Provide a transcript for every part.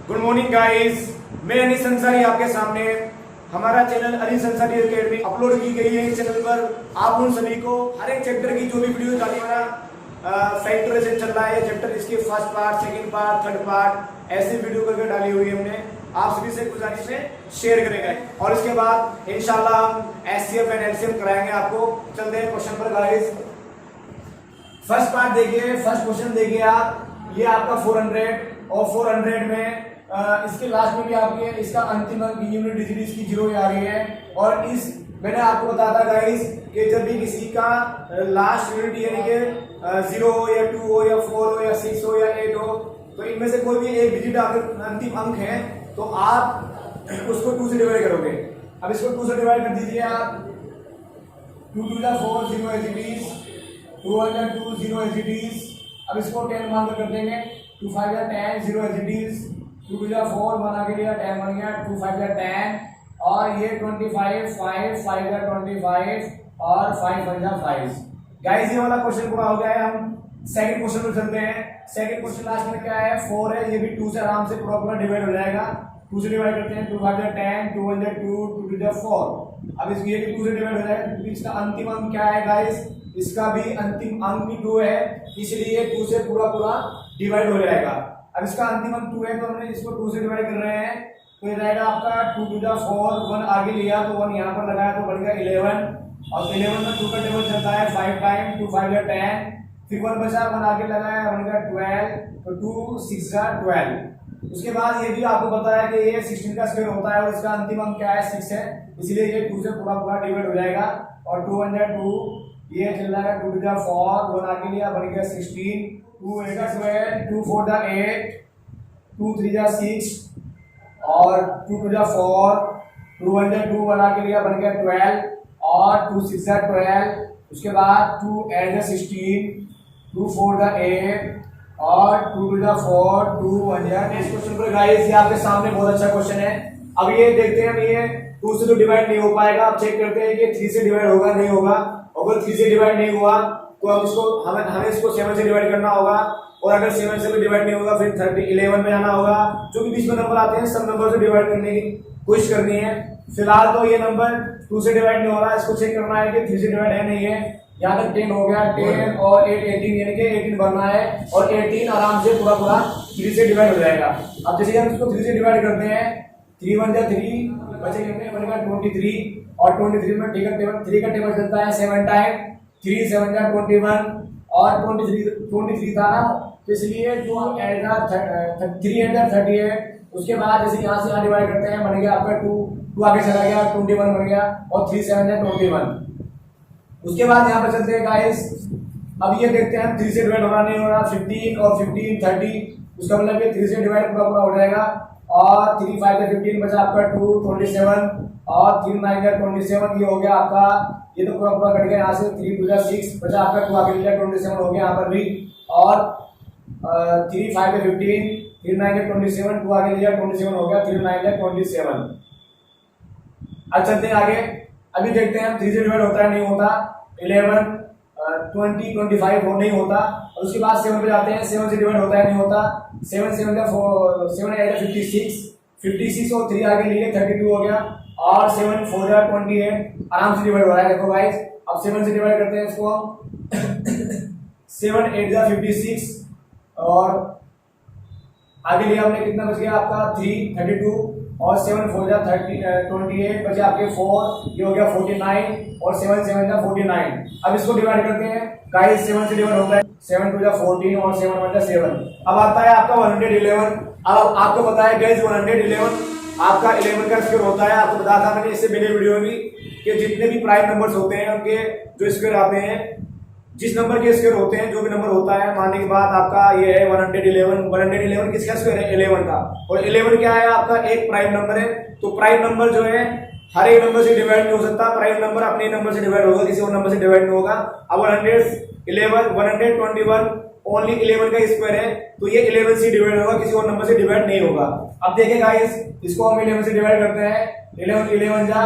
Good morning guys, मैं अनिस अंसारी आपके सामने। हमारा channel Anis Ansari academy upload की गई है। इस चैनल पर आप उन सभी को हर एक चैप्टर की जो भी वीडियो डाली, हमारा फैक्टराइजेशन चल रहा है चैप्टर, इसके first part, second part, third part, ऐसी वीडियो करके डाली हुई है हमने। आप सभी से गुजारिश है शेयर करेंगे और इसके बाद इंशाल्लाह हम एचसीएफ एंड एलसीएम कराएंगे आपको। चलते हैं क्वेश्चन पर गाइस। फर्स्ट पार्ट देखिए, फर्स्ट क्वेश्चन देखिए आप। ये आपका 400 और 400 में इसके लास्ट में भी आपके इसका अंतिम अंक यूनिट डिजिट इसकी 0 आ रही है। और इस मैंने आपको बताया था गाइस कि जब भी किसी का लास्ट यूनिट यानी कि 0 हो या 2 हो या 4 हो या 6 हो या 8 हो, तो इनमें से कोई भी एक डिजिट आपके अंतिम अंक है तो आप उसको 2 से डिवाइड करोगे। अब इसको 2 से डिवाइड कर दीजिए आप। 2 2 4 0 as it is, 2 2 0 as it is. अब इसको 10 मान कर देंगे। 2 5 10 0 एज इट इज। 2 2 4 बना के लिया, 10 बन गया। 2 5 10 और ये 25 5 5 25 और 5 1 5। गाइस ये वाला क्वेश्चन पूरा हो गया है। हम सेकंड क्वेश्चन पर चलते हैं। सेकंड क्वेश्चन लास्ट में क्या है, 4 है। ये भी 2 से आराम से पूरा डिवाइड हो जाएगा। 2 से डिवाइड करते हैं। 2 5 10, 2 1 2, 2 2 4। अब इसकी ये भी 2 से डिवाइड हो जाएगा क्योंकि इसका अंतिम अंक क्या है गाइस, इसका भी अंतिम अंक भी 2 है, इसलिए 2 से पूरा डिवाइड हो जाएगा। अब इसका अंतिम अंक 2 है तो हमने इसको 2 से डिवाइड कर रहे हैं तो ये रहेगा आपका 2 2 4, 1 आगे लिया तो 1 यहाँ पर लगाया तो बढ़ गया 11। और 11 में 2 का टेबल चलता है 5 टाइम। 2 5 10, फिर 1 बचा, 1 आगे लगाया, बन गया 12। तो 2 6 12। उसके बाद ये भी आपको पता है कि ये 16 का स्क्वायर होता है और इसका अंतिम अंक क्या है, 6 है, इसलिए ये 2 से पूरा डिवाइड हो जाएगा। और 2 1 2, ये चल रहा है 2 2 4, 1 आगे लिया, बन गया 16। 2 8 12, 2 4 8, 2 3 6 और 2 2 4, 2 1 2, 1 आगे लिया, बन गया 12 और 2 6 12। उसके बाद 2 8 16, 2 4 8 और 2 2 4, 2 1 नेक्स्ट क्वेश्चन पर गाइस ये आपके सामने बहुत अच्छा क्वेश्चन है। अब ये देखते हैं, हम ये 2 से तो डिवाइड नहीं हो पाएगा। अब चेक करते हैं कि 3 से डिवाइड होगा नहीं होगा। अगर 3 से डिवाइड नहीं हुआ तो अब इसको हमें इसको 7 से डिवाइड करना होगा। और अगर 7 से भी डिवाइड नहीं होगा फिर 11 में जाना होगा। जो भी बीच में नंबर आते हैं सब नंबर से डिवाइड करने की कोशिश करनी है। फिलहाल तो ये नंबर 2 से डिवाइड नहीं हो रहा है, इसको चेक करना है कि 3 से डिवाइड है नहीं है। यहाँ तक 10 हो गया, 10 और 8 18 यानी कि 18 बनना है और 18 आराम से पूरा 3 से डिवाइड हो जाएगा। अब जैसे हम इसको 3 से डिवाइड करते हैं, 3 1 3 बचे कितने, बनेगा 23। और 23 में 3 का टेबल चलता है 7 टाइम। 3 7 21 और 23 था ना, तो इसलिए 2 8 3 8 38। उसके बाद जैसे यहाँ से यहाँ डिवाइड करते हैं, बन गया आपका 2 आगे चला गया, 21 बन गया और 3 7 21। उसके बाद यहाँ पर चलते हैं गाइस। अब ये देखते हैं 3 से डिवाइड हो रहा नहीं हो रहा। 15 और 15 30, उसका मतलब ये 3 से डिवाइड पूरा हो जाएगा। और 3 5 15 बचा आपका 2 27 और 3 9 27। ये हो गया आपका, ये तो पूरा कट गया यहाँ से। 3 2 6 बचा आपका 2 आगे लिया, 27 हो गया यहाँ पर भी। और 3 5 15, 3 9 27, 2 आगे लिया, 27 हो गया, 3 9 27। अब चलते हैं आगे। अभी देखते हैं 3 से डिवाइड होता है नहीं होता। 11 20 25 हो नहीं होता। और उसके बाद 7 पे जाते हैं, 7 से डिवाइड होता है नहीं होता। 7 7 8 56, 56 और 3 आगे लिए 32 हो गया। और 7 4 28 आराम से डिवाइड हो रहा है। देखो गाइस, अब 7 से डिवाइड करते हैं इसको हम। 7 8 56 और आगे लिया हमने, कितना बच गया आपका 3 32 और 7 4 28 बचे आपके 4, ये हो गया 49 और 7 7 49। अब इसको डिवाइड करते हैं गाइस। 7 से डिवाइड होता है 7 2 14 और 7 1 7। अब आता है आपका 111। अब आपको पता है गाइस 111 आपका 11 का स्क्वायर होता है। आपको बताया था मैंने इससे पहले वीडियो में कि जितने भी प्राइम नंबर्स होते हैं उनके जो स्क्वायर आते हैं, जिस नंबर के स्क्वायर होते हैं, जो भी नंबर होता है, मानने के बाद आपका ये है 111 किसका स्क्वायर है, 11 का। और 11 क्या है आपका, एक प्राइम नंबर है। तो प्राइम नंबर जो है हर एक नंबर से डिवाइड नहीं हो सकता। प्राइम नंबर अपने नंबर से डिवाइड होगा, किसी और नंबर से डिवाइड नहीं होगा। अब 121 ओनली 11 का स्क्वायर है, तो ये 11 से डिवाइड होगा, किसी और नंबर से डिवाइड नहीं होगा। अब देखिए गाइस, इसको हम 11 से डिवाइड करते हैं। 11 11 जा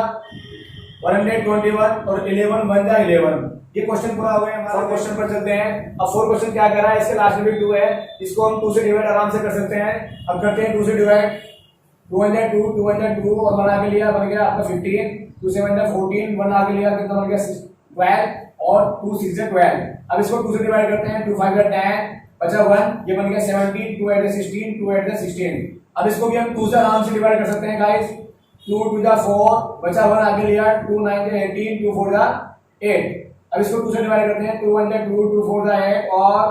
121 और 11 बन जाए 11। ये क्वेश्चन पूरा हो गया हमारा। क्वेश्चन पर चलते हैं। अब 4 क्वेश्चन क्या कर रहा है, इसके लास्ट में भी 2 है, इसको हम 2 से डिवाइड आराम से कर सकते हैं। अब करते हैं 2 से डिवाइड। 2 1 2 2 1 2 और बना के लिया, बन गया आपका 15। 2 7 14 बना के लिया, कितना बन गया 12 और 2 6 12। अब इसको 2 से डिवाइड करते हैं। 2 5 10 बचा 1, ये बन गया 17। 2 8 16 2 8 16। अब इसको भी हम 2 से आराम से डिवाइड कर सकते हैं गाइस। 2 2 4 बचा 1 आगे लिया। 2 9 18 2 4 8। अब इसको 2 से डिवाइड करते हैं। 2 1 2 2 4 8 और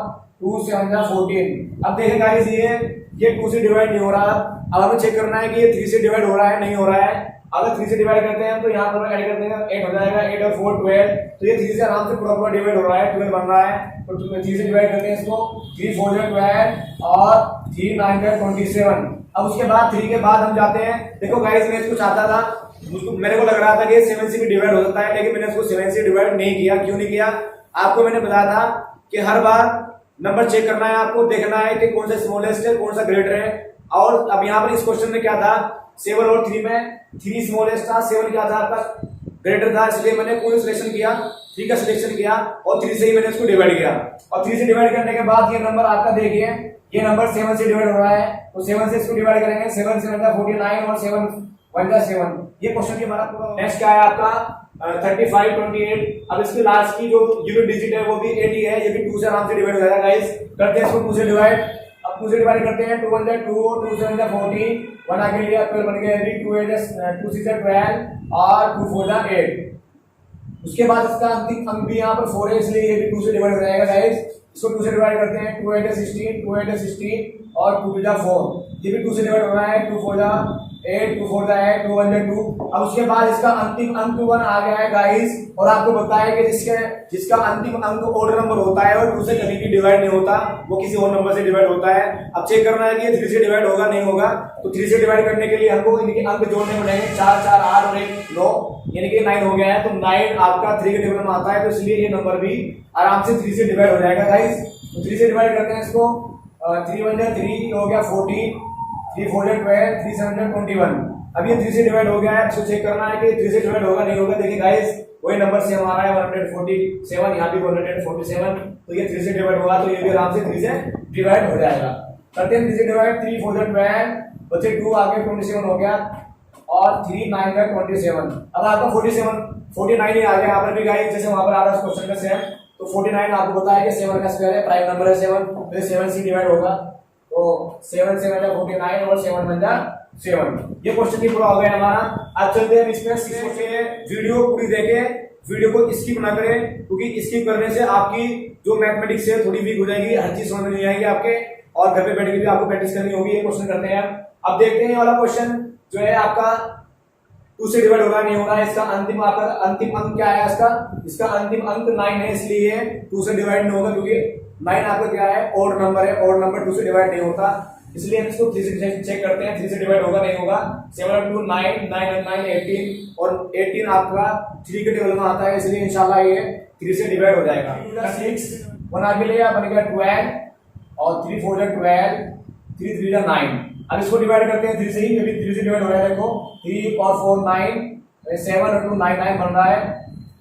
2 7 14। अब देखें गाइस, ये 2 से डिवाइड नहीं हो रहा। अब हमें चेक करना है कि ये 3 से डिवाइड हो रहा है नहीं हो रहा है। अगर 3 से डिवाइड करते हैं तो यहाँ पर ऐड करते हैं 8 हो जाएगा। 8 और 4 12। तो ये 3 से आराम से पूरा डिवाइड हो रहा है, 12 बन रहा है। तो 3 से डिवाइड करते हैं इसको। 3 4 12 और 3 9 27। अब उसके बाद 3 के बाद हम जाते हैं। देखो गाइस, मैं इसको चाहता था, मेरे को लग रहा था कि 7 से भी डिवाइड हो सकता है, लेकिन मैंने इसको 7 से डिवाइड नहीं किया। क्यों नहीं किया? आपको मैंने बताया था कि हर बार नंबर चेक करना है, आपको देखना है कि कौन सा स्मॉलेस्ट है कौन सा ग्रेटर है। और अब यहाँ पर इस क्वेश्चन में क्या था, 7 और 3 में 3 स्मॉलेस्ट था, 7 क्या था आपका ग्रेटर था, इसलिए मैंने कोई सिलेक्शन किया, 3 का सिलेक्शन किया और 3 से ही मैंने इसको डिवाइड किया। और 3 से डिवाइड करने के बाद ये नंबर आपका देखिए, ये नंबर 7 से डिवाइड हो रहा है, तो 7 से इसको डिवाइड करेंगे। 7 7 49 और 7 1 7। ये क्वेश्चन भी हमारा पूरा। नेक्स्ट क्या है आपका 35 28। अब इसके लास्ट की जो यूनिट डिजिट है वो भी 80 है, ये भी 2 से आराम से डिवाइड हो जाएगा गाइस। करते हैं इसको 2 से डिवाइड। अब 2 से डिवाइड करते हैं। 2 1 2 2 7 14 1 आगे लिया, 12 बन गया। 2 8 2 6 12 और 2 4 8। उसके बाद इसका अंतिम अंक भी यहाँ पर 4 है, इसलिए ये भी 2 से डिवाइड हो जाएगा गाइस। इसको 2 से डिवाइड करते हैं। 2 8 16 2 8 16 और 2 4। ये भी 2 से डिवाइड हो रहा है। 2 4 8 2 4 8 2 1 2। अब उसके बाद इसका अंतिम अंक 1 आ गया है गाइस। और आपको बताया कि जिसका अंतिम अंक ऑड नंबर होता है और 2 से कभी भी डिवाइड नहीं होता, वो किसी और नंबर से डिवाइड होता है। अब चेक करना है कि 3 से डिवाइड होगा नहीं होगा। तो 3 से डिवाइड करने के लिए हमको इनके अंक जोड़ने पड़ेंगे। 4 4 8 और 1 9, यानी कि 9 हो गया है। तो 9 आपका 3 के टेबल में आता है, तो इसलिए ये नंबर भी आराम से 3 से डिवाइड हो जाएगा गाइस। तो 3 से डिवाइड करते हैं इसको। 3 1 3 हो गया 14, 3 4 12, 3 7 21। अब ये 3 से डिवाइड हो गया है। इसको चेक करना है कि 3 से डिवाइड होगा नहीं होगा। देखिए गाइस, वही नंबर सेम आ रहा है 147, यहाँ भी 147। तो ये 3 से डिवाइड होगा, तो ये भी आराम से 3 से डिवाइड हो जाएगा। करते हैं 3 से डिवाइड। 3 4 12 बचे 2 आगे 27 हो गया और 3 9 27। अब आपका 49 ही आ गया यहाँ पर भी गाइस, जैसे वहां पर आ रहा है क्वेश्चन का सेम। तो 49 आपको बताया कि 7 का स्क्वायर है, प्राइम नंबर है 7, तो 7 से डिवाइड होगा। तो 7 7 49 और 7 बन जा 7। ये क्वेश्चन भी पूरा हो गया हमारा। आज चलते हैं इस पे। वीडियो पूरी देखें, वीडियो को स्किप ना करें, क्योंकि स्किप करने से आपकी जो मैथमेटिक्स है थोड़ी वीक हो जाएगी, हर चीज समझ में नहीं आएगी आपके, और घर पे बैठ के भी आपको प्रैक्टिस करनी होगी। ये क्वेश्चन करते हैं। अब देखते हैं ये वाला क्वेश्चन जो है आपका 2 से डिवाइड होगा नहीं होगा। इसका अंतिम अंक क्या है? इसका अंतिम अंक 9 है, इसलिए 2 से डिवाइड नहीं होगा, क्योंकि 9 आपका क्या है? ऑड नंबर है। ऑड नंबर 2 से डिवाइड नहीं होता, इसलिए हम इसको 3 से चेक करते हैं। 3 से डिवाइड होगा नहीं होगा। 7 2 9 9 9 18 और 18 आपका 3 के टेबल में आता है, इसलिए इंशाल्लाह ये 3 से डिवाइड हो जाएगा। 6 1 आगे लिया, बन गया 12 और 3 4 12 3 3 9। अब इसको डिवाइड करते हैं 3 से ही, क्योंकि 3 से डिवाइड हो रहा है। देखो 3 और 4 9, 7 और 2 9 9 बन रहा है।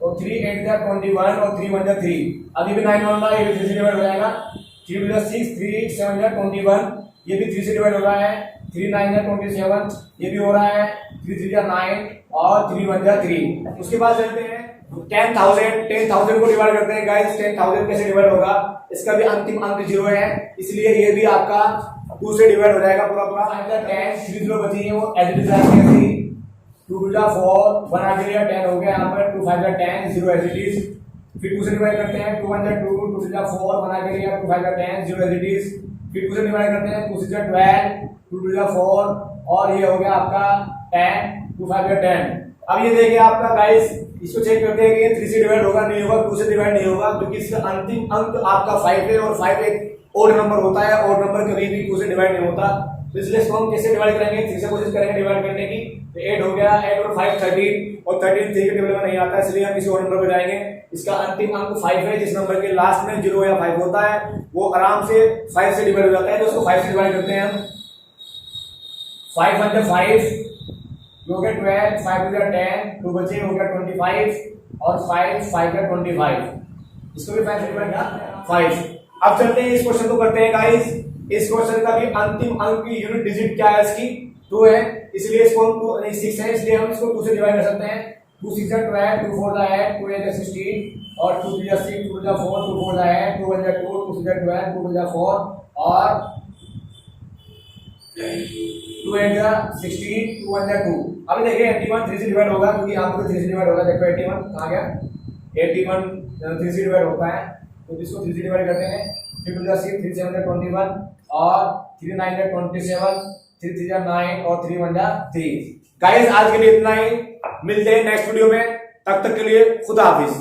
तो 3 8 21 और 3 1 3। अभी भी 9 बन रहा है, ये भी 3 से डिवाइड हो जाएगा। 3 6 3 7 21, ये भी 3 से डिवाइड हो रहा है। 3 9 27, ये भी हो रहा है। 3 3 9 और 3 1 3। उसके बाद चलते हैं 10,000 को डिवाइड करते हैं गाइस। 10,000 कैसे डिवाइड होगा? इसका भी अंतिम अंक 0 है, इसलिए ये भी आपका 2 से डिवाइड हो जाएगा पूरा पूरा। 10 3 0 बची है, वो एज इट इज कैसी 2 2 4 1 आगे लिया 10 हो गया यहाँ पर। 2 5 10 0 एज इट इज। फिर 2 से डिवाइड करते हैं। 2 1 2 2 3 4 1 आगे लिया 2 5 10 0 एज इट इज। फिर 2 से डिवाइड करते हैं। 2 6 12 2 2 4 और ये हो गया आपका 10 2 5 10। अब ये देखिए आपका गाइस, इसको चेक करते हैं कि ये 3 से डिवाइड होगा नहीं होगा। 2 से डिवाइड नहीं होगा, क्योंकि इसका अंतिम अंक आपका 5 है और 5 एक ऑड नंबर होता है। ऑड नंबर कभी भी 2 से डिवाइड नहीं होता, तो इसलिए इसको हम कैसे डिवाइड करेंगे? 3 से कोशिश करेंगे डिवाइड करने की। तो 8 हो गया, 8 और 5 13 और 13 3 के टेबल में नहीं आता, इसलिए हम किसी और नंबर पर जाएंगे। इसका अंतिम अंक 5 है, जिस नंबर के लास्ट में 0 या 5 होता है वो आराम से 5 से डिवाइड हो जाता है। तो उसको 5 से डिवाइड करते हैं हम। 5 1 5, हो गया 12, 5 टू 10, 2 बचे हो गया 25 और 5 5 का 25, इसको भी 5 से डिवाइड किया 5। अब चलते हैं इस क्वेश्चन को करते हैं गाइस। इस क्वेश्चन का भी अंतिम अंक की यूनिट डिजिट क्या है, इसकी 2 है, इसलिए इसको हम 2 नहीं 6 है, इसलिए हम इसको 2 से डिवाइड कर सकते हैं। 2 6 12, 2 4 8, 2 8 16 और 2 3 6, 2 4 4, 2 4 8, 2 1 2, 2 6 12, 2 2 4 और 2 8 16, 2 1 2। अभी देखिए 81 3 से डिवाइड होगा, क्योंकि यहाँ पर 3 से डिवाइड होगा। देखो 81 कहाँ गया, 81 3 से डिवाइड होता है, तो इसको 3 से डिवाइड करते हैं। 3 2 6, 3 7 21 और 3 9 27, 3 3 9 और 3 1 3। गाइस आज के लिए इतना ही, मिलते हैं नेक्स्ट वीडियो में, तब तक के लिए खुदा हाफिज।